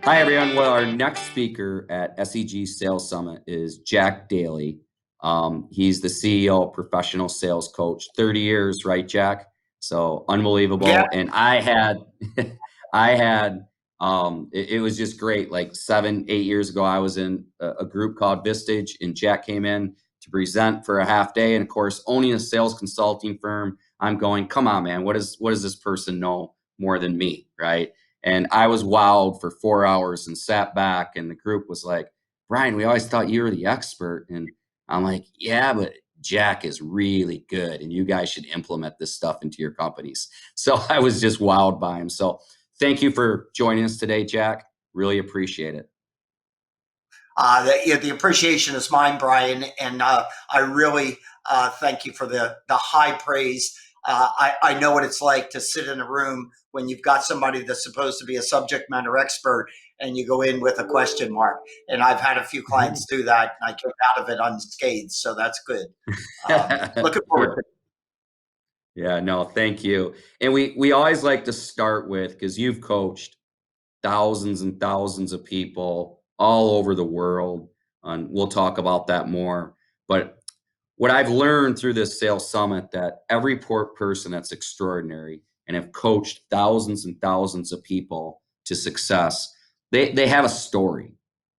Hi, everyone. Well, our next speaker at SEG Sales Summit is Jack Daly. He's the CEO of Professional Sales Coach, 30 years, right, Jack? So Yeah, unbelievable. And I had, I had, it was just great. Like 7, 8 years ago, I was in a group called Vistage, and Jack came in to present for a half day. And of course, owning a sales consulting firm, I'm going, come on, man, what does this person know more than me, right? And I was wowed for 4 hours and sat back, and the group was like, Brian, we always thought you were the expert. And I'm like, yeah, but Jack is really good, and you guys should implement this stuff into your companies. So I was just wowed by him. So thank you for joining us today, Jack. Really appreciate it. the appreciation is mine, Brian, and I really thank you for the high praise. I know what it's like to sit in a room when you've got somebody that's supposed to be a subject matter expert, and you go in with a question mark. And I've had a few clients do that, and I came out of it unscathed, so that's good. Looking forward Yeah. to it. Yeah, no, thank you. And we always like to start with, because you've coached thousands and thousands of people all over the world. And we'll talk about that more. But what I've learned through this sales summit, that every person that's extraordinary and have coached thousands and thousands of people to success, they have a story.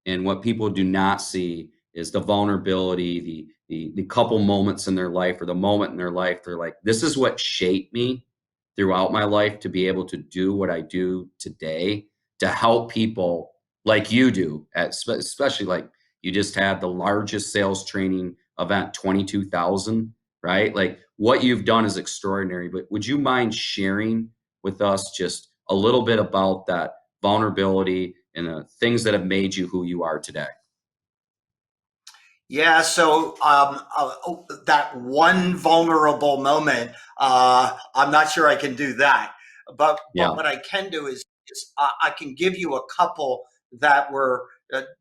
And what people do not see is the vulnerability, the couple moments in their life, or the moment in their life they're like, this is what shaped me throughout my life to be able to do what I do today, to help people like you do, especially like you just had the largest sales training event, 22,000, right? Like what you've done is extraordinary, but would you mind sharing with us just a little bit about that vulnerability and the things that have made you who you are today? Yeah, so that one vulnerable moment, I'm not sure I can do that. But Yeah. what I can do is I can give you a couple that were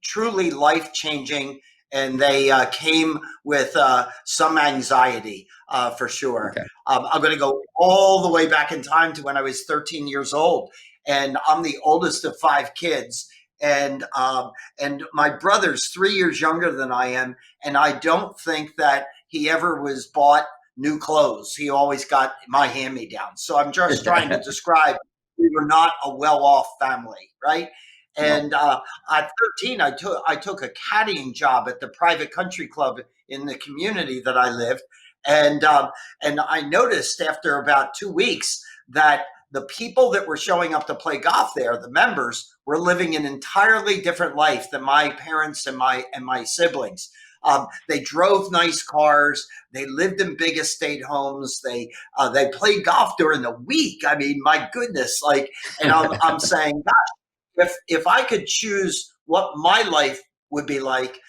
truly life changing, and they came with some anxiety for sure. Okay. I'm going to go all the way back in time to when I was 13 years old, and I'm the oldest of five kids. And my brother's 3 years younger than I am, and I don't think that he ever was bought new clothes. He always got my hand me down. So I'm just trying to describe we were not a well off family, right? No. And at 13, I took a caddying job at the private country club in the community that I lived, and and I noticed after about 2 weeks that the people that were showing up to play golf there, the members, were living an entirely different life than my parents and my siblings. They drove nice cars. They lived in big estate homes. They played golf during the week. I mean, my goodness! Like, and I'm saying, gosh, if I could choose what my life would be like,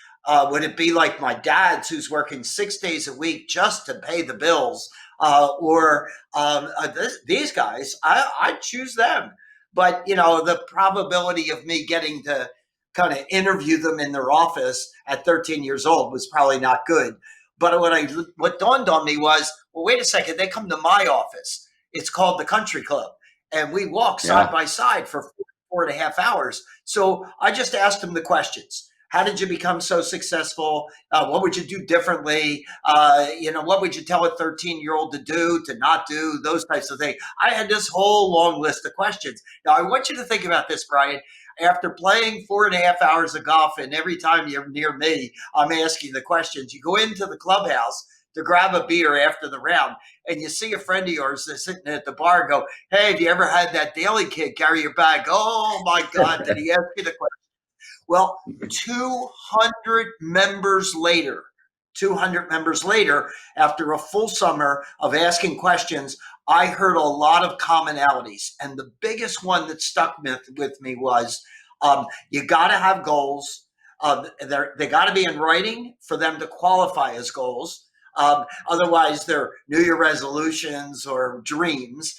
would it be like my dad's, who's working 6 days a week just to pay the bills, or these guys? I'd choose them. But the probability of me getting to kind of interview them in their office at 13 years old was probably not good. But what dawned on me was, well, wait a second, they come to my office. It's called the Country Club, and we walk side Yeah. by side for 4.5 hours. So I just asked them the questions. How did you become so successful? What would you do differently? What would you tell a 13-year-old to do, to not do, those types of things. I had this whole long list of questions. Now, I want you to think about this, Brian. After playing 4.5 hours of golf, and every time you're near me, I'm asking the questions. You go into the clubhouse to grab a beer after the round, and you see a friend of yours that's sitting at the bar and go, hey, have you ever had that Daly kid carry your bag? Oh, my God, did he ask you the question? Well, 200 members later, 200 members later, after a full summer of asking questions, I heard a lot of commonalities. And the biggest one that stuck with me was you got to have goals. They got to be in writing for them to qualify as goals. Otherwise, they're New Year resolutions or dreams.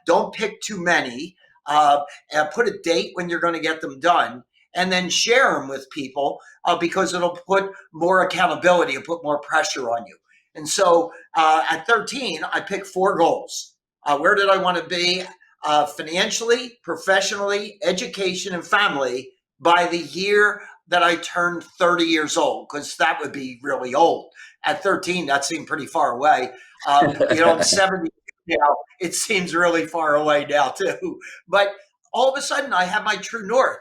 Don't pick too many. And put a date when you're going to get them done, and then share them with people, because it'll put more accountability and put more pressure on you. And so at 13, I picked four goals. Where did I want to be? financially, professionally, education, and family by the year that I turned 30 years old, because that would be really old. At 13, that seemed pretty far away. I'm 70 now. It seems really far away now, too. But all of a sudden, I have my true north.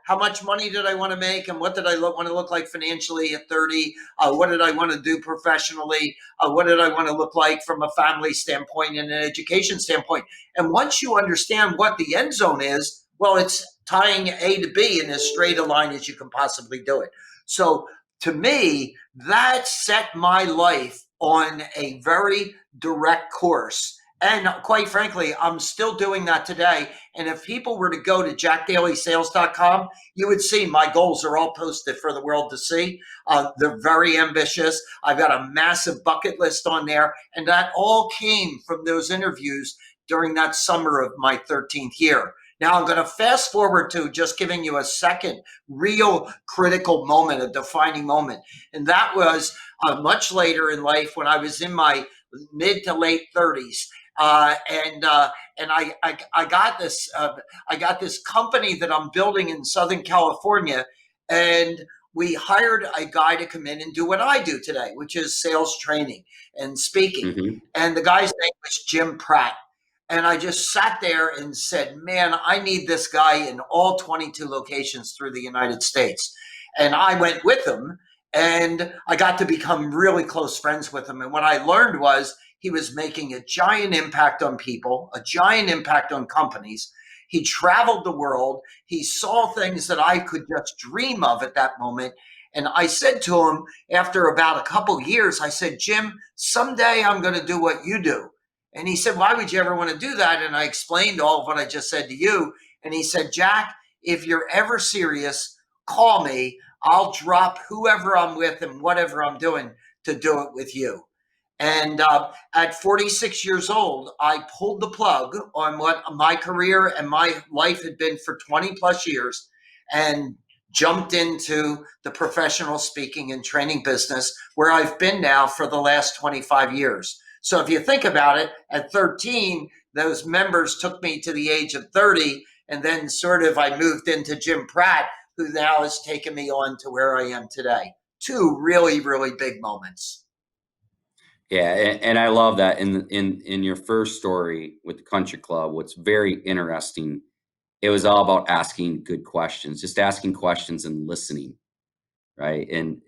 How much money did I want to make, and what did I want to look like financially at 30? What did I want to do professionally? What did I want to look like from a family standpoint and an education standpoint? And once you understand what the end zone is, well, it's tying A to B in as straight a line as you can possibly do it. So to me, that set my life on a very direct course. And quite frankly, I'm still doing that today. And if people were to go to jackdalysales.com, you would see my goals are all posted for the world to see. They're very ambitious. I've got a massive bucket list on there. And that all came from those interviews during that summer of my 13th year. Now I'm going to fast forward to just giving you a second real critical moment, a defining moment. And that was much later in life when I was in my mid to late 30s. I got this company that I'm building in Southern California, and we hired a guy to come in and do what I do today, which is sales training and speaking. Hmm. And the guy's name was Jim Pratt. And I just sat there and said, man, I need this guy in all 22 locations through the United States. And I went with him, and I got to become really close friends with him. And what I learned was he was making a giant impact on people, a giant impact on companies. He traveled the world. He saw things that I could just dream of at that moment. And I said to him after about a couple years, I said, Jim, someday I'm going to do what you do. And he said, why would you ever want to do that? And I explained all of what I just said to you. And he said, Jack, if you're ever serious, call me. I'll drop whoever I'm with and whatever I'm doing to do it with you. And at 46 years old, I pulled the plug on what my career and my life had been for 20 plus years, and jumped into the professional speaking and training business, where I've been now for the last 25 years. So if you think about it, at 13, those members took me to the age of 30, and then sort of I moved into Jim Pratt, who now has taken me on to where I am today. Two really, really big moments. Yeah, and I love that. In your first story with the country club, what's very interesting, it was all about asking good questions, just asking questions and listening, right? And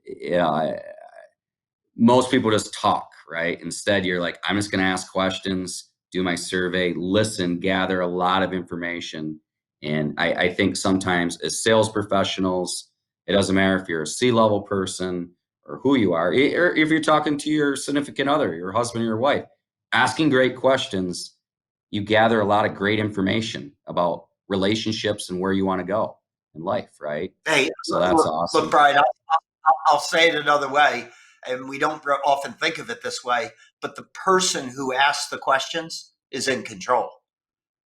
most people just talk, right? Instead, you're like, I'm just going to ask questions, do my survey, listen, gather a lot of information. And I think sometimes as sales professionals, it doesn't matter if you're a C-level person or who you are, or if you're talking to your significant other, your husband or your wife, asking great questions, you gather a lot of great information about relationships and where you want to go in life, right? Hey, So that's look, awesome. Brian, I'll say it another way, and we don't often think of it this way, but the person who asks the questions is in control,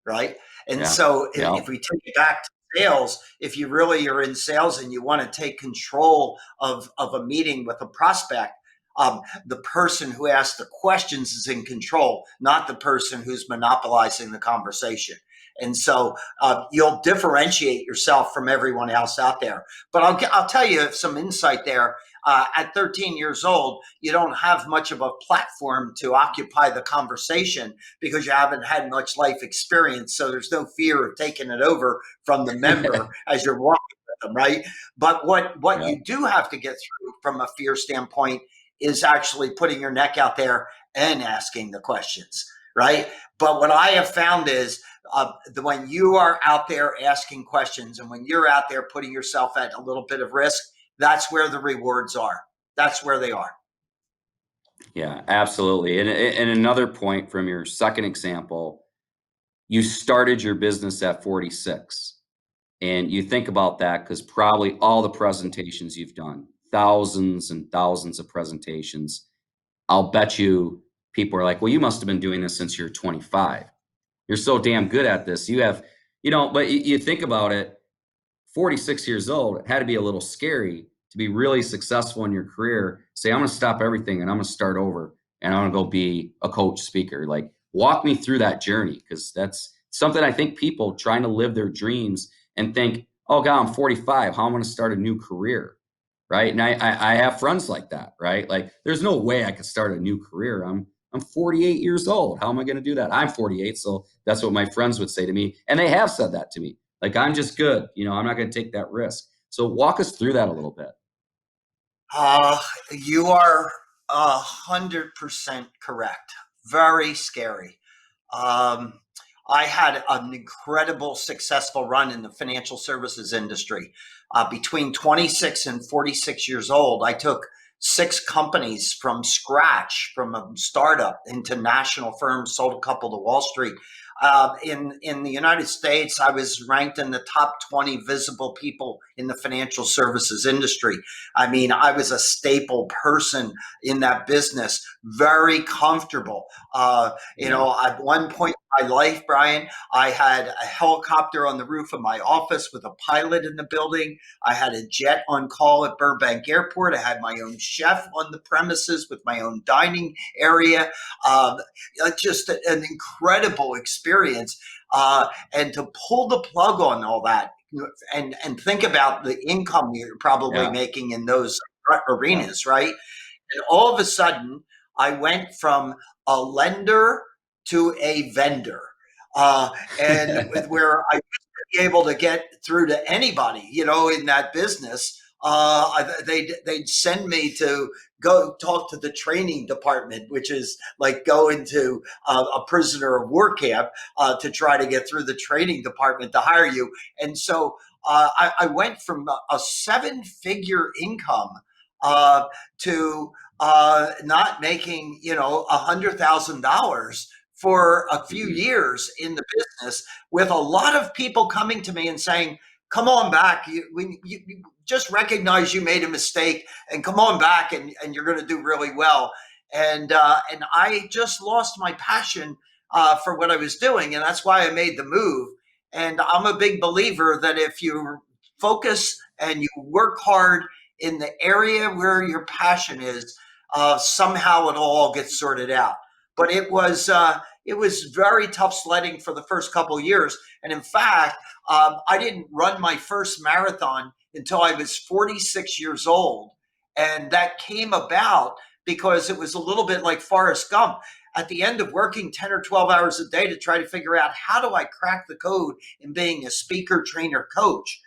right? And Yeah. so Yeah. if we take it back to sales, if you really are in sales and you want to take control of a meeting with a prospect, the person who asks the questions is in control, not the person who's monopolizing the conversation. And so you'll differentiate yourself from everyone else out there. But I'll tell you some insight there. At 13 years old, you don't have much of a platform to occupy the conversation because you haven't had much life experience. So there's no fear of taking it over from the member as you're walking with them, right? But what Yeah. you do have to get through from a fear standpoint is actually putting your neck out there and asking the questions, right? But what I have found is when you are out there asking questions and when you're out there putting yourself at a little bit of risk, that's where the rewards are. That's where they are. Yeah, absolutely. And another point from your second example, you started your business at 46. And you think about that because probably all the presentations you've done, thousands and thousands of presentations, I'll bet you people are like, well, you must have been doing this since you're 25. You're so damn good at this. You have, but you think about it, 46 years old, it had to be a little scary to be really successful in your career. Say, I'm going to stop everything and I'm going to start over and I'm going to go be a coach speaker. Like, walk me through that journey because something I think people trying to live their dreams and think, oh God, I'm 45. How am I going to start a new career? Right. And I have friends like that. Right. Like there's no way I could start a new career. I'm 48 years old. How am I going to do that? I'm 48. So that's what my friends would say to me. And they have said that to me. Like, I'm just good. I'm not going to take that risk. So walk us through that a little bit. Uh, you are 100% correct. Very scary. Um, I had an incredible successful run in the financial services industry. Between 26 and 46 years old, I took six companies from scratch, from a startup into national firms, sold a couple to Wall Street. In the United States, I was ranked in the top 20 visible people in the financial services industry. I mean, I was a staple person in that business, very comfortable. Yeah. At one point in my life, Brian, I had a helicopter on the roof of my office with a pilot in the building. I had a jet on call at Burbank Airport. I had my own chef on the premises with my own dining area. Um, just an incredible experience. And to pull the plug on all that and think about the income you're probably Yeah. making in those Yeah. arenas, right? And all of a sudden, I went from a lender to a vendor. And where I used to be able to get through to anybody, in that business, they'd send me to go talk to the training department, which is like going to a prisoner of war camp to try to get through the training department to hire you. And so I went from a seven-figure income to not making $100,000 for a few Mhm. years in the business, with a lot of people coming to me and saying, come on back, you just recognize you made a mistake and come on back, and you're going to do really well. And I just lost my passion for what I was doing, and that's why I made the move. And I'm a big believer that if you focus and you work hard in the area where your passion is, somehow it all gets sorted out. But it was very tough sledding for the first couple of years, and in fact, I didn't run my first marathon until I was 46 years old, and that came about because it was a little bit like Forrest Gump. At the end of working 10 or 12 hours a day to try to figure out how do I crack the code in being a speaker, trainer, coach,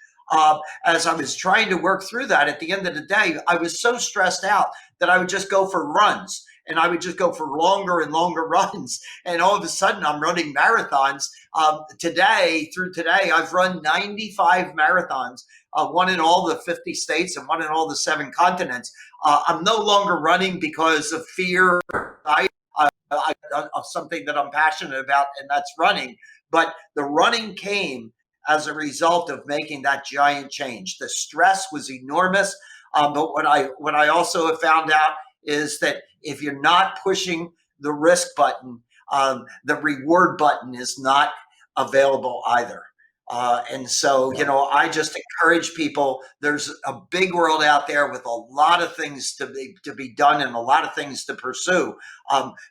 as I was trying to work through that, at the end of the day, I was so stressed out that I would just go for runs, and I would just go for longer and longer runs. And all of a sudden, I'm running marathons. Through today, I've run 95 marathons, one in all the 50 states and one in all the seven continents. I'm no longer running because of fear of something that I'm passionate about, and that's running. But the running came as a result of making that giant change. The stress was enormous, but what I also have found out is that if you're not pushing the risk button, the reward button is not available either. And so, Yeah. I just encourage people. There's a big world out there with a lot of things to be done and a lot of things to pursue.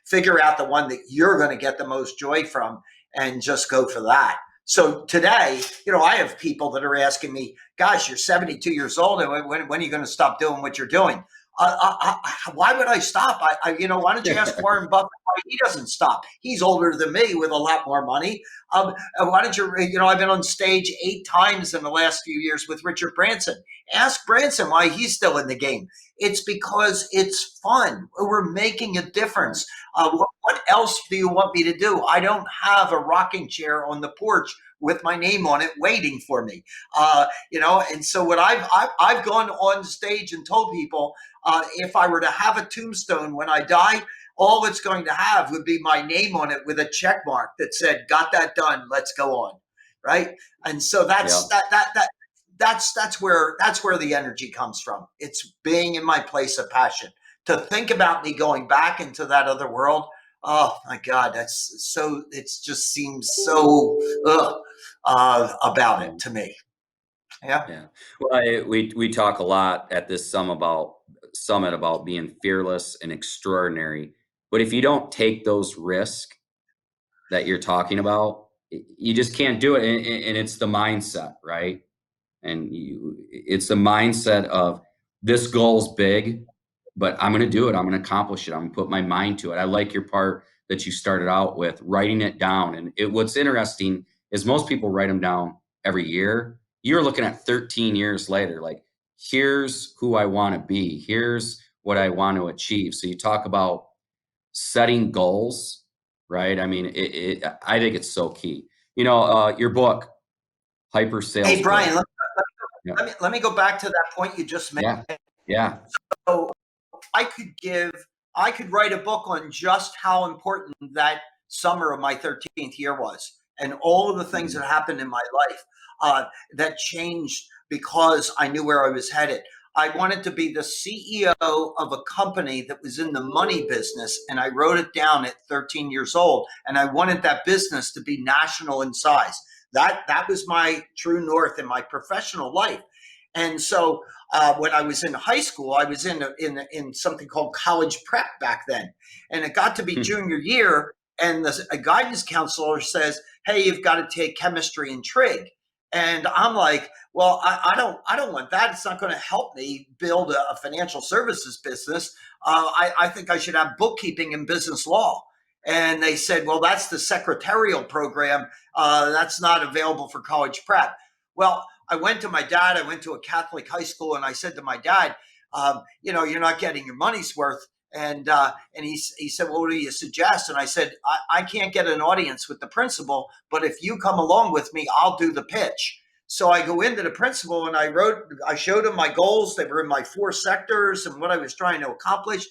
Figure out the one that you're going to get the most joy from, and just go for that. So today, I have people that are asking me, "Gosh, you're 72 years old, and when are you going to stop doing what you're doing?" Why would I stop? Why don't you ask Warren Buffett why he doesn't stop? He's older than me with a lot more money. Why don't you? I've been on stage 8 times in the last few years with Richard Branson. Ask Branson why he's still in the game. It's because it's fun. We're making a difference. What else do you want me to do? I don't have a rocking chair on the porch with my name on it waiting for me. And so what I've gone on stage and told people, if I were to have a tombstone when I die, all it's going to have would be my name on it with a check mark that said, "Got that done. Let's go on." Right. And so Yeah. that's where the energy comes from. It's being in my place of passion. To think about me going back into that other world, oh my God, that's so. It just seems so about it Yeah. to me. Yeah. Yeah. Well, we talk a lot at this summit about being fearless and extraordinary. But if you don't take those risks that you're talking about, you just can't do it. And it's the mindset, right? And it's the mindset of this goal's big, but I'm going to do it. I'm going to accomplish it. I'm going to put my mind to it. I like your part that you started out with writing it down. And what's interesting is most people write them down every year. You're looking at 13 years later, like, here's who I want to be. Here's what I want to achieve. So you talk about setting goals, right? I mean, I think it's so key. Your book, Hyper Sales Hey, Brian, Growth. Yeah. let me go back to that point you just made. Yeah. Yeah. So I could give, I could write a book on just how important that summer of my 13th year was, and all of the things Mhm. that happened in my life that changed because I knew where I was headed. I wanted to be the CEO of a company that was in the money business, and I wrote it down at 13 years old. And I wanted that business to be national in size. That was my true north in my professional life. And so when I was in high school, I was in something called college prep back then, and it got to be junior year, and a guidance counselor says, "Hey, you've got to take chemistry and trig." And I'm like, "Well, I don't want that. It's not going to help me build a financial services business. I think I should have bookkeeping and business law." And they said, "Well, that's the secretarial program. That's not available for college prep." Well, I went to my dad. I went to a Catholic high school, and I said to my dad, "You're not getting your money's worth." And he said, "Well, what do you suggest?" And I said, I can't get an audience with the principal, but if you come along with me, I'll do the pitch." So I go into the principal and I showed him my goals. They were in my 4 sectors and what I was trying to accomplish.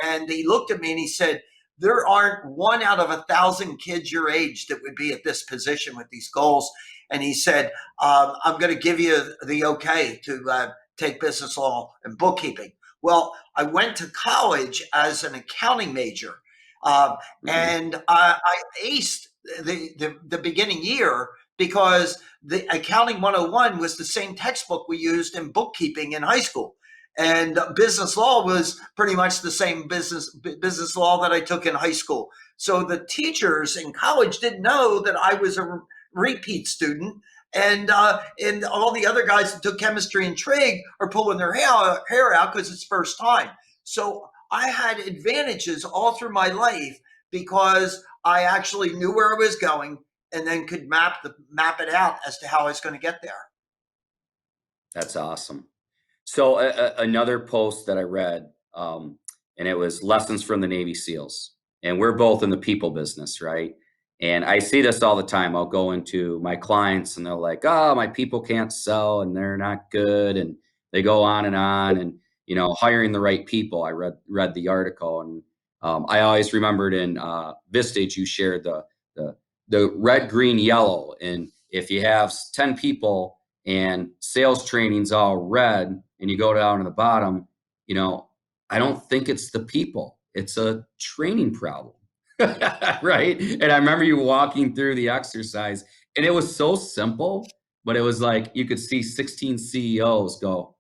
And he looked at me and he said, "There aren't one out of 1,000 kids your age that would be at this position with these goals." And he said, "I'm going to give you the okay to take business law and bookkeeping." Well, I went to college as an accounting major, uh, Mhm. and I aced the beginning year because the Accounting 101 was the same textbook we used in bookkeeping in high school. And business law was pretty much the same business law that I took in high school. So the teachers in college didn't know that I was a repeat student, and all the other guys that took chemistry and trig are pulling their hair out because it's first time. So I had advantages all through my life because I actually knew where I was going and then could map it out as to how I was going to get there. That's awesome. So another post that I read, and it was lessons from the Navy SEALs, and we're both in the people business, right? And I see this all the time. I'll go into my clients, and they're like, "Oh, my people can't sell, and they're not good," and they go on, and hiring the right people. I read the article, and I always remembered in Vistage you shared the the red, green, yellow, and if you have 10 people and sales training's all red and you go down to the bottom, you know, I don't think it's the people. It's a training problem. Right? And I remember you walking through the exercise and it was so simple, but it was like you could see 16 CEOs go,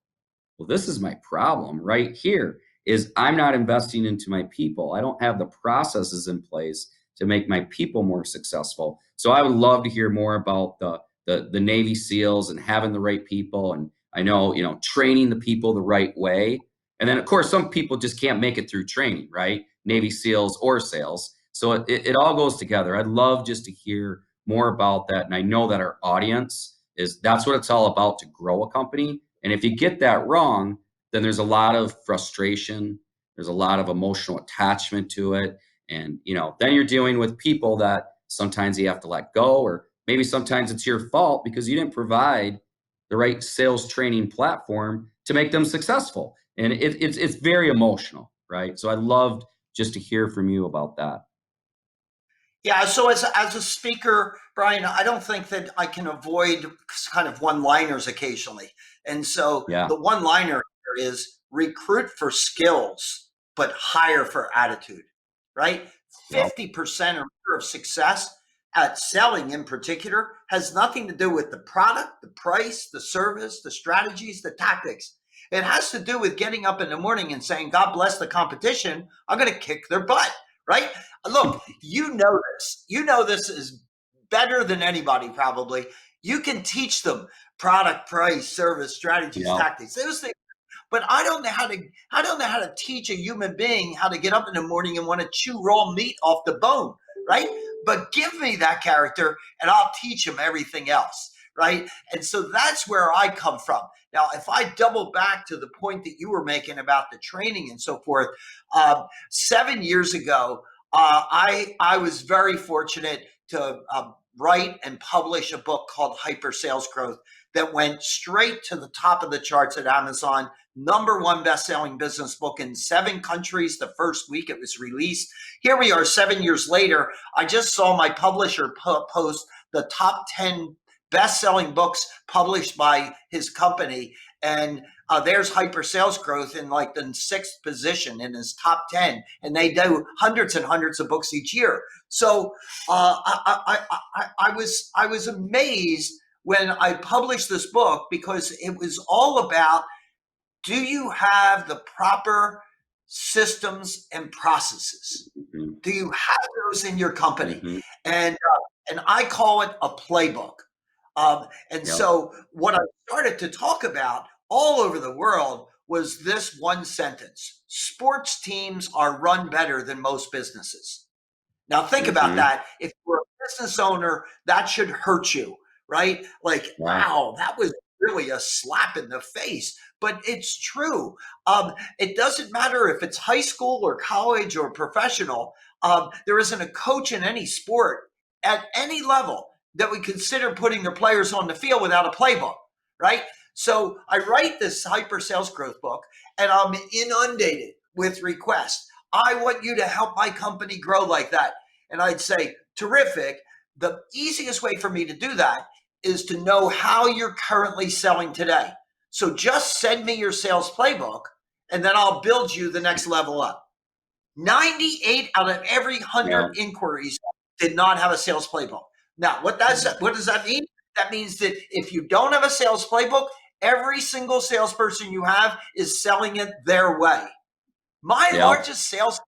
well, this is my problem right here is I'm not investing into my people. I don't have the processes in place to make my people more successful. So I would love to hear more about the Navy SEALs and having the right people. And I know, training the people the right way. And then of course, some people just can't make it through training, right? Navy SEALs or sales. So it all goes together. I'd love just to hear more about that. And I know that our audience is that's what it's all about to grow a company. And if you get that wrong, then there's a lot of frustration. There's a lot of emotional attachment to it. And, then you're dealing with people that sometimes you have to let go, or maybe sometimes it's your fault because you didn't provide the right sales training platform to make them successful. And it's very emotional, right? So I'd love just to hear from you about that. Yeah, so as a speaker, Brian, I don't think that I can avoid kind of one-liners occasionally. And so Yeah. the one-liner here is recruit for skills, but hire for attitude, right? Yep. 50% or more of success at selling in particular has nothing to do with the product, the price, the service, the strategies, the tactics. It has to do with getting up in the morning and saying, "God bless the competition. I'm going to kick their butt," right? Look, you know this. You know this as better than anybody probably. You can teach them product, price, service, strategies, Yeah. tactics, those things. But I don't know how to teach a human being how to get up in the morning and want to chew raw meat off the bone, right? But give me that character and I'll teach him everything else, right? And so that's where I come from. Now, if I double back to the point that you were making about the training and so forth, 7 years ago, I was very fortunate to write and publish a book called Hyper Sales Growth that went straight to the top of the charts at Amazon. Number one best-selling business book in 7 countries the first week it was released. Here we are 7 years later. I just saw my publisher post the top 10 best-selling books published by his company, and there's Hyper Sales Growth in like the 6th position in his top 10, and they do hundreds and hundreds of books each year. So I was amazed when I published this book because it was all about, do you have the proper systems and processes? Hmm. Do you have those in your company? Hmm. And I call it a playbook. And Yep. so what I started to talk about all over the world was this one sentence: sports teams are run better than most businesses. Now think about Hmm. that. If you're a business owner, that should hurt you, right? Like, Yeah. wow, that was really a slap in the face. But it's true. It doesn't matter if it's high school or college or professional. There isn't a coach in any sport at any level that would consider putting their players on the field without a playbook, right? So I write this hyper sales growth book and I'm inundated with requests. I want you to help my company grow like that. And I'd say, terrific. The easiest way for me to do that is to know how you're currently selling today. So just send me your sales playbook and then I'll build you the next level up. 98 out of every Yeah. 100 inquiries did not have a sales playbook. Now, what does that mean? That means that if you don't have a sales playbook, every single salesperson you have is selling it their way. My Yeah. largest sales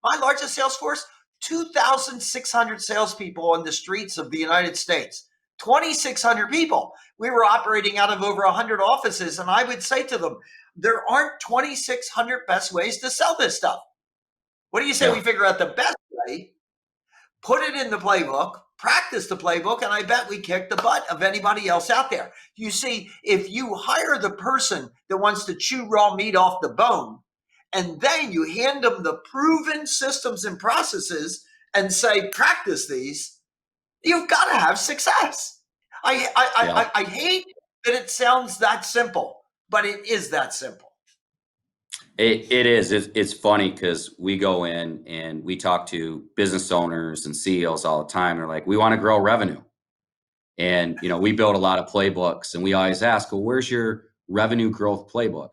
my largest sales force, 2,600 salespeople on the streets of the United States. 2,600 people. We were operating out of over 100 offices, and I would say to them, there aren't 2,600 best ways to sell this stuff. What do you say we Yeah. figure out the best way, put it in the playbook, practice the playbook, and I bet we kick the butt of anybody else out there. You see, if you hire the person that wants to chew raw meat off the bone, and then you hand them the proven systems and processes and say, practice these, you've got to have success. Yeah. I hate that it sounds that simple, but it is that simple. It is. It's funny because we go in and we talk to business owners and CEOs all the time. They're like, we want to grow revenue. And, we build a lot of playbooks and we always ask, well, where's your revenue growth playbook?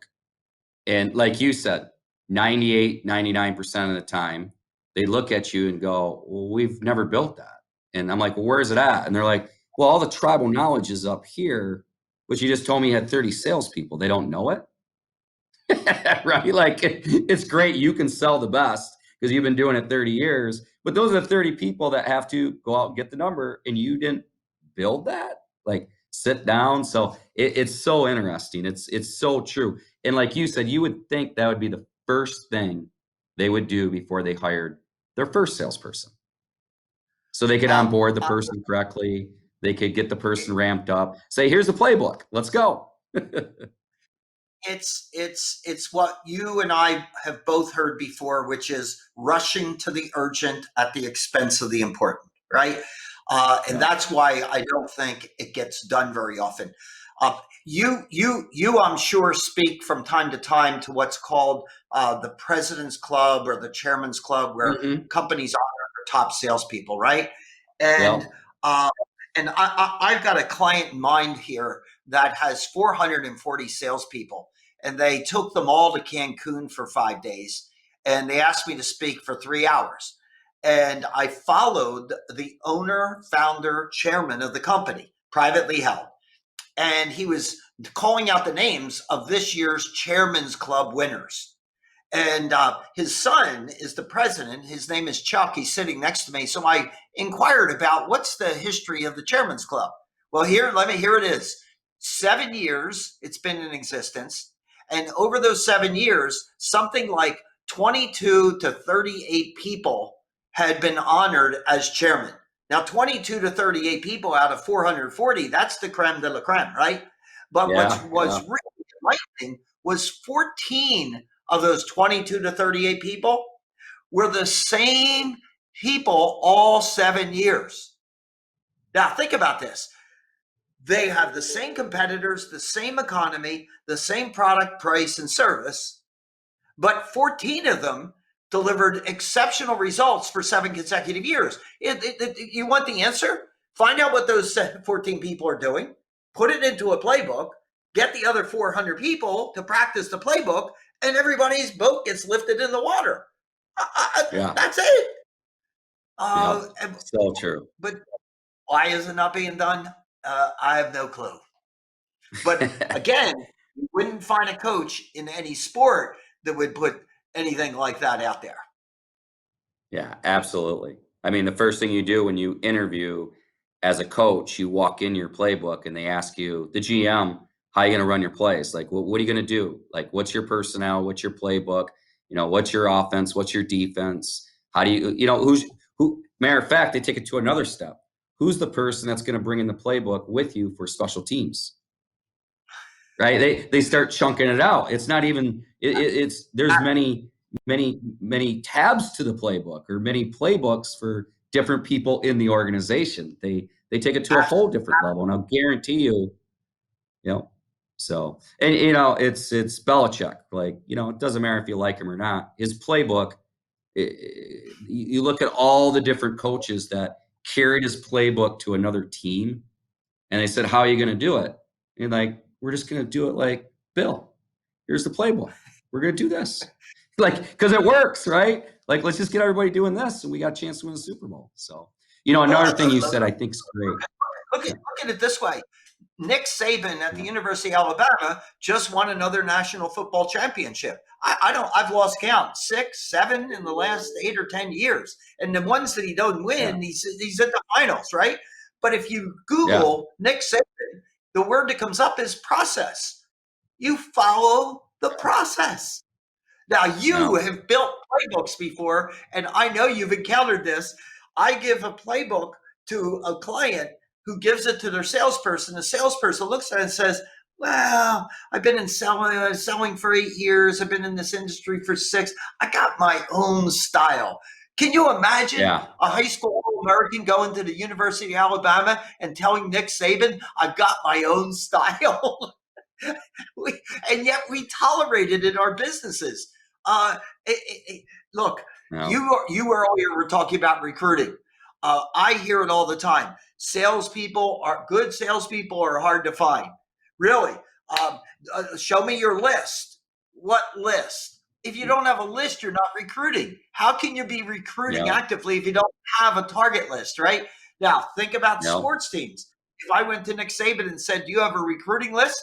And like you said, 98, 99% of the time, they look at you and go, well, we've never built that. And I'm like, well, where is it at? And they're like, well, all the tribal knowledge is up here, but you just told me you had 30 salespeople. They don't know it. Right? Like it's great you can sell the best because you've been doing it 30 years, but those are the 30 people that have to go out and get the number and you didn't build that. Like sit down. So it's so interesting. It's so true. And like you said, you would think that would be the first thing they would do before they hired their first salesperson. So they could Um, onboard the person correctly. They could get the person ramped up. Say, here's the playbook. Let's go. it's what you and I have both heard before, which is rushing to the urgent at the expense of the important, right? And Yeah. that's why I don't think it gets done very often. You, I'm sure, speak from time to time to what's called the President's Club or the Chairman's Club, where Hmm. companies honor their top salespeople, right? And Yep. uh, I've got a client in mind here that has 440 salespeople, and they took them all to Cancun for 5 days, and they asked me to speak for 3 hours. And I followed the owner, founder, chairman of the company, privately held, and he was calling out the names of this year's Chairman's Club winners. And his son is the president. His name is Chuck. He's sitting next to me. So I inquired about what's the history of the Chairman's Club. Well, here it is. 7 years it's been in existence. And over those 7 years, something like 22 to 38 people had been honored as chairman. Now, 22 to 38 people out of 440, that's the creme de la creme, right? But what Yeah, was yeah, really enlightening was 14 of those 22 to 38 people were the same people all 7 years. Now, think about this. They have the same competitors, the same economy, the same product, price, and service, but 14 of them delivered exceptional results for 7 consecutive years. You want the answer? Find out what those 14 people are doing, put it into a playbook, get the other 400 people to practice the playbook, and everybody's boat gets lifted in the water. yeah, That's it. yeah. Uh, So true. but why is it not being done? I have no clue. But again, you wouldn't find a coach in any sport that would put anything like that out there. Yeah, absolutely. I mean, the first thing you do when you interview as a coach, you walk in your playbook and they ask you, the GM, how are you going to run your plays? Like, what are you going to do? Like, what's your personnel? What's your playbook? What's your offense? What's your defense? How do who, matter of fact, they take it to another step. Who's the person that's going to bring in the playbook with you for special teams? Right? They start chunking it out. It's not even, it's, there's many tabs to the playbook or many playbooks for different people in the organization. They take it to a whole different level, and I'll guarantee you, you know. So, and it's Belichick. Like, it doesn't matter if you like him or not. His playbook. You look at all the different coaches that carried his playbook to another team, and they said, "How are you going to do it?" And like, we're just going to do it like Bill. Here's the playbook. We're going to do this. Like, because it works, right? Like, let's just get everybody doing this, and we got a chance to win the Super Bowl. So, Well, another thing you said I think is great. Yeah, look at it this way. Nick Saban at the yeah, University of Alabama just won another national football championship. I've lost count, 6, 7 in the last 8 or 10 years. And the ones that he don't yeah, win, he's at the finals, right? But if you yeah, Google Nick Saban, the word that comes up is process. You follow the process. Now, yeah, you have built playbooks before, and I know you've encountered this. I give a playbook to a client who gives it to their salesperson. The salesperson looks at it and says, well, I've been in selling for 8 years. I've been in this industry for 6. I got my own style. Can you imagine yeah, a high school American going to the University of Alabama and telling Nick Saban, I've got my own style? And yet we tolerate it in our businesses. Uh, Look, no, you earlier were talking about recruiting. I hear it all the time. Good salespeople are hard to find. Really, show me your list. What list? If you don't have a list, you're not recruiting. How can you be recruiting yeah, actively if you don't have a target list? Right now, think about no, sports teams. If I went to Nick Saban and said, "Do you have a recruiting list?"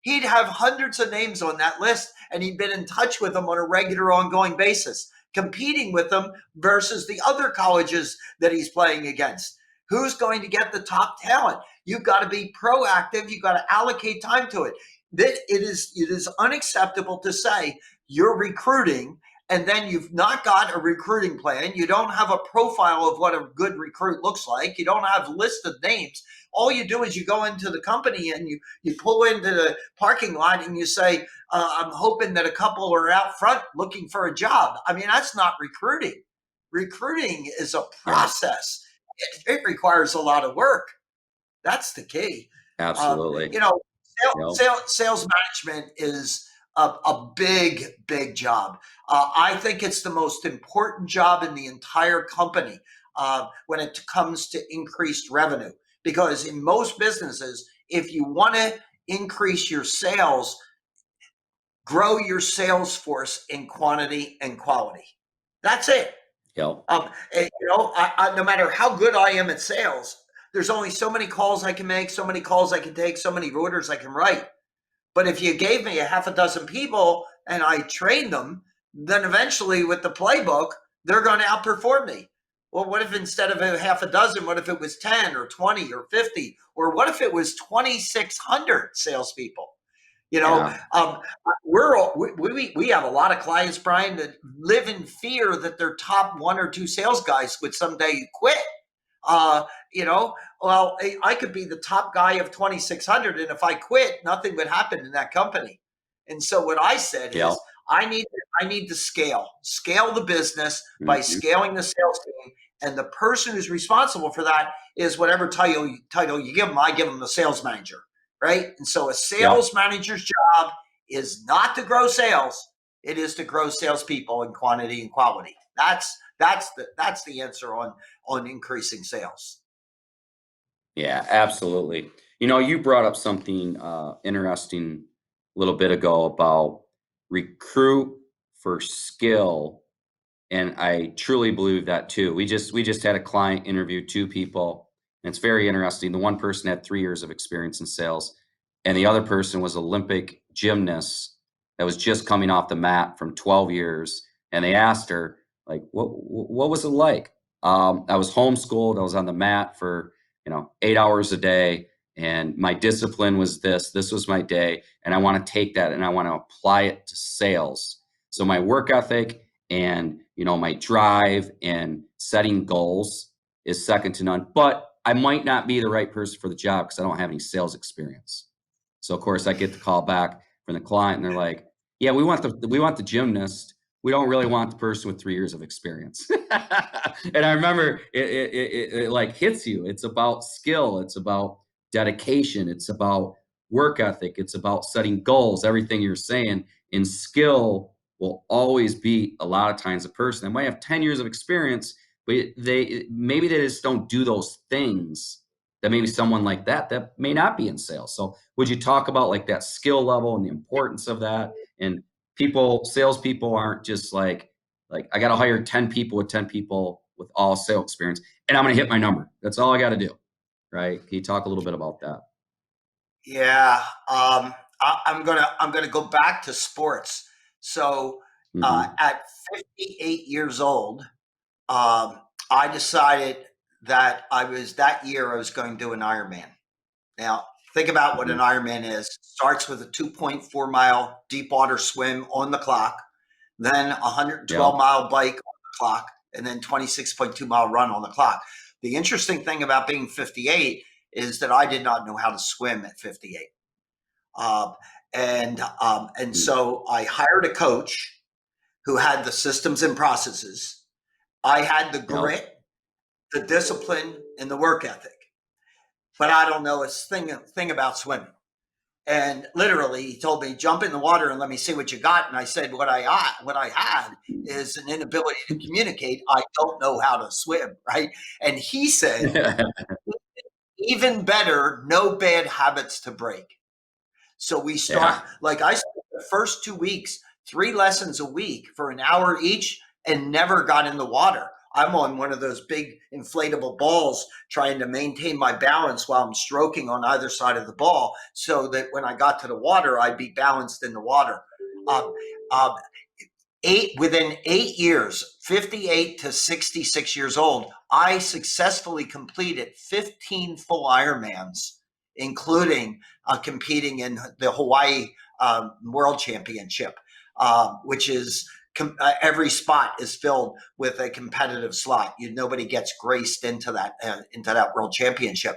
He'd have hundreds of names on that list, and he'd been in touch with them on a regular, ongoing basis, competing with them versus the other colleges that he's playing against. Who's going to get the top talent? You've got to be proactive. You've got to allocate time to it. It is unacceptable to say you're recruiting and then you've not got a recruiting plan. You don't have a profile of what a good recruit looks like. You don't have a list of names. All you do is you go into the company and you pull into the parking lot and you say, I'm hoping that a couple are out front looking for a job. I mean, that's not recruiting. Recruiting is a yeah, process. It requires a lot of work. That's the key. Um, absolutely. you know, No, sales management is a big, big job. I think it's the most important job in the entire company when it comes to increased revenue. Because in most businesses, if you want to increase your sales, grow your sales force in quantity and quality. That's it. yeah, No matter how good I am at sales, there's only so many calls I can make, so many calls I can take, so many orders I can write. But if you gave me a half a dozen people and I trained them, then eventually with the playbook, they're going to outperform me. Well, what if instead of a half a dozen, what if it was 10 or 20 or 50? Or what if it was 2,600 salespeople? You know, Yeah. we have a lot of clients, Brian, that live in fear that their top one or two sales guys would someday quit. Uh, you know, well, I could be the top guy of 2,600, and if I quit, nothing would happen in that company. And so what I said Yeah. is, I need to scale the business by Mhm. scaling the sales team, and the person who's responsible for that is whatever title you give them. I give them the sales manager, right? And so a Yeah. sales manager's job is not to grow sales; it is to grow salespeople in quantity and quality. That's the answer on increasing sales. Yeah, absolutely. You brought up something interesting a little bit ago about recruit for skill, and I truly believe that too. We just had a client interview two people, and it's very interesting. The one person had 3 years of experience in sales, and the other person was Olympic gymnast that was just coming off the mat from 12 years. And they asked her, like, what was it like? I was homeschooled. I was on the mat for 8 hours a day, and my discipline was this. This was my day, and I want to take that and I want to apply it to sales. So my work ethic and my drive and setting goals is second to none, but I might not be the right person for the job because I don't have any sales experience. So of course I get the call back from the client and they're like, yeah, we want the gymnast, we don't really want the person with 3 years of experience. And I remember it like hits you. It's about skill, it's about dedication, it's about work ethic, it's about setting goals, everything you're saying. In skill will always be a lot of times a person that might have 10 years of experience, but they just don't do those things that maybe someone like that may not be in sales. So would you talk about like that skill level and the importance of that? And salespeople aren't just like I got to hire 10 people with 10 people with all sales experience and I'm going to hit my number. That's all I got to do. Right. Can you talk a little bit about that? Yeah, I'm gonna go back to sports. So Hmm. at 58 years old, um, I decided that that year I was going to do an Ironman. Now, think about what an Hmm. Ironman is. Starts with a 2.4 mile deep water swim on the clock, then a Yeah. 112-mile bike on the clock, and then 26.2 mile run on the clock. The interesting thing about being 58 is that I did not know how to swim at 58. Um, and Mm. so I hired a coach who had the systems and processes. I had the Yeah. grit, the discipline, and the work ethic, but I don't know a thing about swimming. And literally, he told me, "Jump in the water and let me see what you got." And I said, what I had is an inability to communicate. I don't know how to swim, right?" And he said, "Even better, no bad habits to break." So we Yeah. start, like I spent the first 2 weeks, 3 lessons a week for an hour each, and never got in the water. I'm on one of those big inflatable balls trying to maintain my balance while I'm stroking on either side of the ball so that when I got to the water, I'd be balanced in the water. Um, um, within 8 years, 58 to 66 years old, I successfully completed 15 full Ironmans, including competing in the Hawaii World Championship, which is every spot is filled with a competitive slot. Nobody gets graced into that World Championship,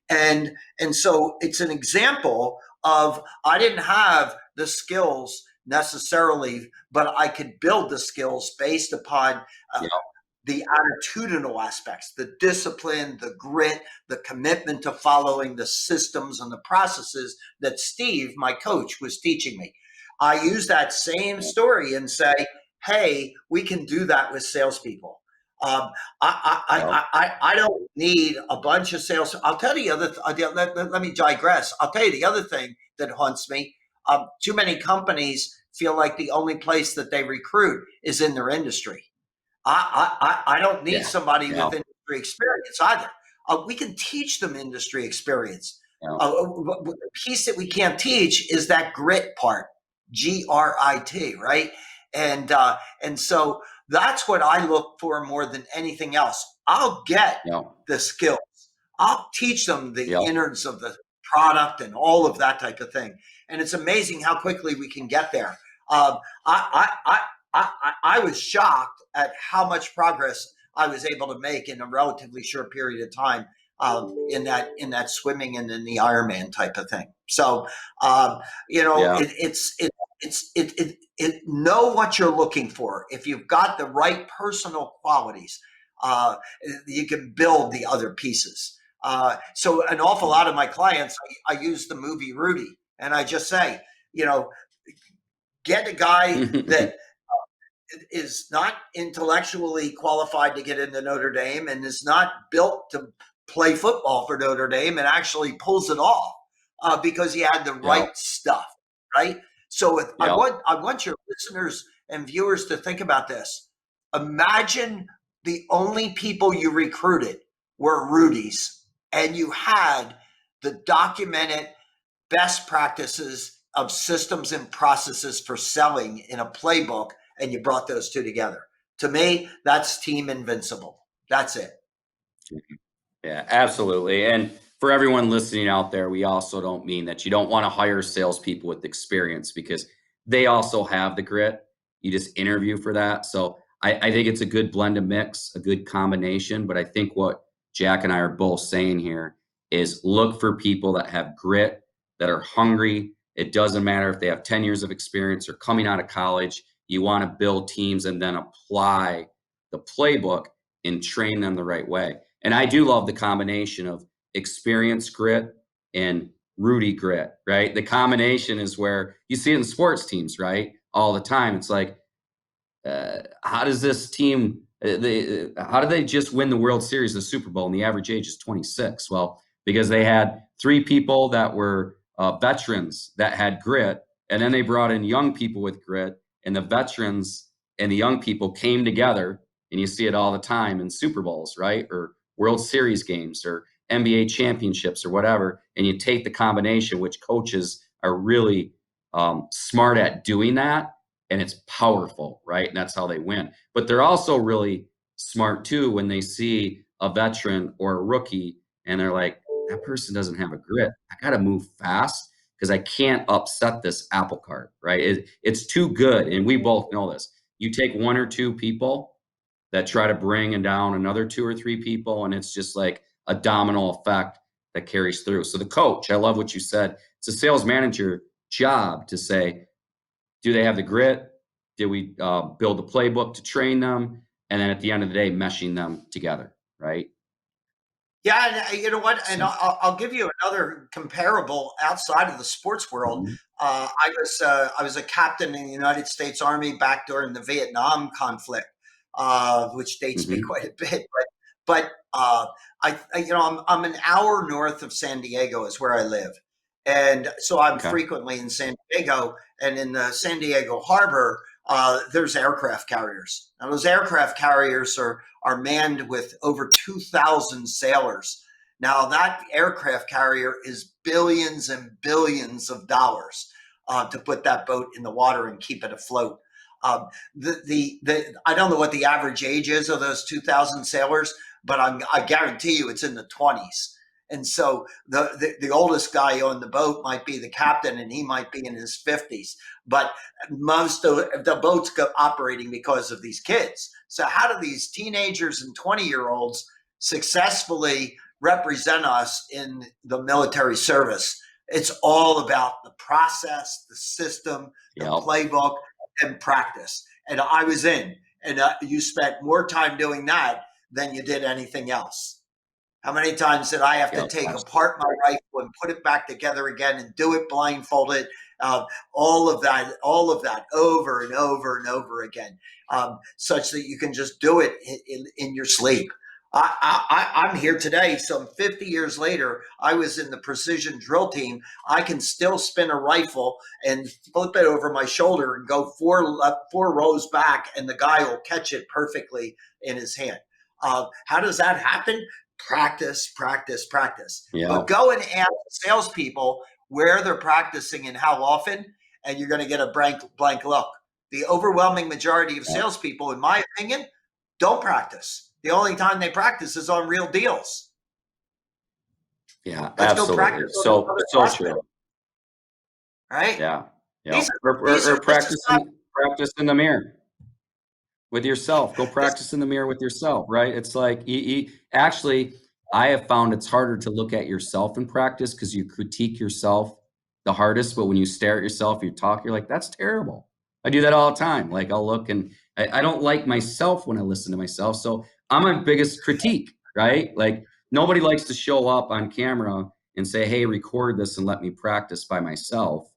and so it's an example of I didn't have the skills necessarily, but I could build the skills based upon uh, Yeah. the attitudinal aspects, the discipline, the grit, the commitment to following the systems and the processes that Steve, my coach, was teaching me. I use that same story and say, hey, we can do that with salespeople. Um, Yeah. I don't need a bunch of sales. I'll tell you the other. Let me digress. I'll tell you the other thing that haunts me. Too many companies feel like the only place that they recruit is in their industry. I don't need Yeah. somebody Yeah. with industry experience either. We can teach them industry experience. Yeah. The piece that we can't teach is that grit part, GRIT, right? And so that's what I look for more than anything else. I'll get Yeah. the skills. I'll teach them the Yeah. innards of the product and all of that type of thing. And it's amazing how quickly we can get there. I was shocked at how much progress I was able to make in a relatively short period of time, in that swimming and in the Ironman type of thing. So, Yeah. know what you're looking for. If you've got the right personal qualities, uh, you can build the other pieces. So an awful lot of my clients, I use the movie Rudy, and I just say, you know, get a guy that is not intellectually qualified to get into Notre Dame and is not built to play football for Notre Dame and actually pulls it off, because he had the Yeah. right stuff, right? So Yeah. I want your listeners and viewers to think about this. Imagine the only people you recruited were Rudies, and you had the documented best practices of systems and processes for selling in a playbook, and you brought those two together. To me, that's team invincible. That's it. Yeah, absolutely. And for everyone listening out there, we also don't mean that you don't want to hire salespeople with experience because they also have the grit. You just interview for that. So I think it's a good blend of mix, a good combination. But I think what Jack and I are both saying here is look for people that have grit, that are hungry. It doesn't matter if they have 10 years of experience or coming out of college. You want to build teams and then apply the playbook and train them the right way. And I do love the combination of experience grit and Rudy grit, right? The combination is where you see it in sports teams, right? All the time. It's like, how does this team, how do they just win the World Series, the Super Bowl, and the average age is 26? Well, because they had three people that were veterans that had grit, and then they brought in young people with grit, and the veterans and the young people came together, and you see it all the time in Super Bowls, right? Or World Series games or NBA championships or whatever, and you take the combination, which coaches are really smart at doing that, and it's powerful, right? And that's how they win. But they're also really smart too when they see a veteran or a rookie and they're like, that person doesn't have a grit. I got to move fast because I can't upset this apple cart, right? It's too good. And we both know this. You take one or two people that try to bring and down another two or three people, and it's just like a domino effect that carries through. So the coach, I love what you said. It's a sales manager job to say, do they have the grit? Did we build a playbook to train them? And then at the end of the day, meshing them together, right? Yeah, and you know what? And So, I'll give you another comparable outside of the sports world. mhm, I was a captain in the United States Army back during the Vietnam conflict, which dates me mhm, quite a bit. But I'm an hour north of San Diego is where I live, and so I'm okay, frequently in San Diego, and in the San Diego harbor, there's aircraft carriers. Now those aircraft carriers are manned with over 2,000 sailors. Now, that aircraft carrier is billions and billions of dollars, to put that boat in the water and keep it afloat. Um, I don't know what the average age is of those 2,000 sailors, but I guarantee you it's in the 20s. And so the oldest guy on the boat might be the captain, and he might be in his 50s. But most of the boats go operating because of these kids. So how do these teenagers and 20-year-olds successfully represent us in the military service? It's all about the process, the system, the yep, playbook, and practice. And I was in, and you spent more time doing that than you did anything else. How many times did I have to yep, take apart absolutely, my rifle and put it back together again and do it blindfolded? All of that over and over and over again, such that you can just do it in your sleep. I'm here today, some 50 years later. I was in the precision drill team. I can still spin a rifle and flip it over my shoulder and go four rows back, and the guy will catch it perfectly in his hand. How does that happen? Practice, practice, practice. But yep, go and ask salespeople where they're practicing and how often, and you're going to get a blank look. The overwhelming majority of Yeah, salespeople, in my opinion, don't practice. The only time they practice is on real deals. yeah, Let's go absolutely. practice on this So other so aspect, true. right? Yeah, yeah. These are Or, these are this is not practice in the mirror with yourself. Go this. practice in the mirror with yourself, right? It's like actually, I have found it's harder to look at yourself in practice because you critique yourself the hardest. But when you stare at yourself, you talk, you're like, that's terrible. I do that all the time. Like I'll look and I don't like myself when I listen to myself. So I'm my biggest critique, right? Like nobody likes to show up on camera and say, hey, record this and let me practice by myself,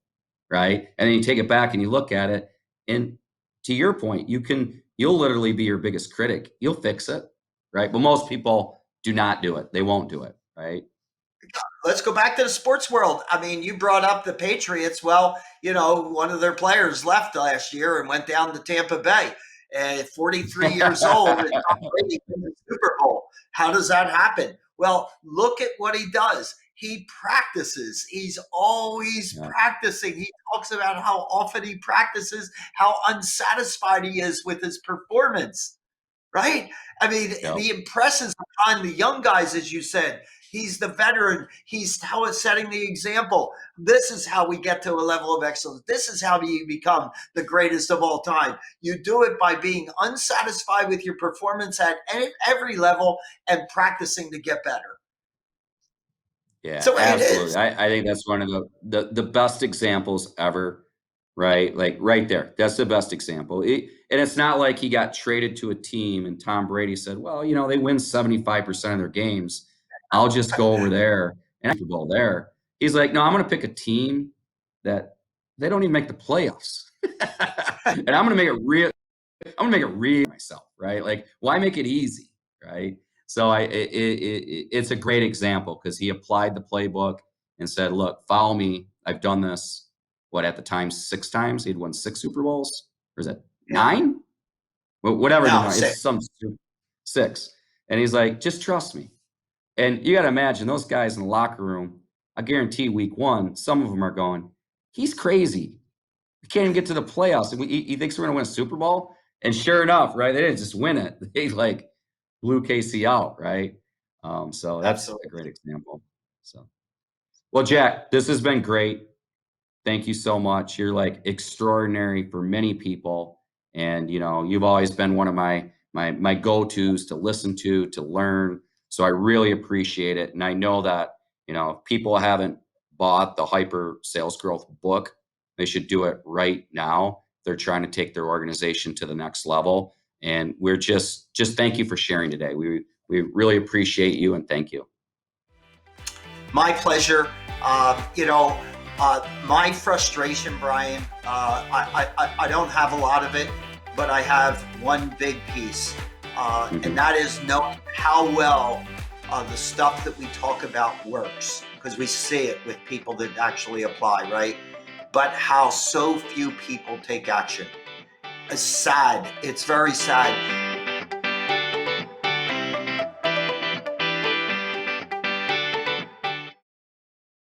right? And then you take it back and you look at it. And to your point, you'll literally be your biggest critic. You'll fix it, right? But most people do not do it. They won't do it, right? Let's go back to the sports world. I mean, you brought up the Patriots. Well, one of their players left last year and went down to Tampa Bay. 43 years old and Tom Brady in the Super Bowl. How does that happen? Well, look at what he does. He practices. He's always Yeah, practicing. He talks about how often he practices, how unsatisfied he is with his performance, right? I mean, yeah, he impresses upon the young guys, as you said. He's the veteran. He's setting the example. This is how we get to a level of excellence. This is how you become the greatest of all time. You do it by being unsatisfied with your performance at every level and practicing to get better. It's yeah, the way it absolutely. is. I think that's one of the best examples ever, right? Like right there. That's the best example. And it's not like he got traded to a team and Tom Brady said, well, they win 75% of their games. I'll just go over there and Super Bowl there. He's like, no, I'm going to pick a team that they don't even make the playoffs. And I'm gonna make it real myself, right? Like, why make it easy, right? So it's a great example because he applied the playbook and said, "Look, follow me. I've done this. What at the time 6 times? He'd won 6 Super Bowls, or is it Yeah. 9? Well, whatever the Now, number. say, It's some 6." And he's like, "Just trust me." And you got to imagine those guys in the locker room. I guarantee week one, some of them are going, "He's crazy. We can't even get to the playoffs. And he thinks we're going to win a Super Bowl." And sure enough, right? They didn't just win it; they like blew KC out, right? So that's a absolutely. great example. So, well, Jack, this has been great. Thank you so much. You're like extraordinary for many people, and you've always been one of my go-tos to listen to learn. So I really appreciate it, and I know that if people haven't bought the Hyper Sales Growth book, they should do it right now. They're trying to take their organization to the next level, and we're just thank you for sharing today. We really appreciate you and thank you. My pleasure. My frustration, Brian, I don't have a lot of it, but I have one big piece, and Mhm. that is knowing how well the stuff that we talk about works, because we see it with people that actually apply, right? But how so few people take action. It's sad. It's very sad.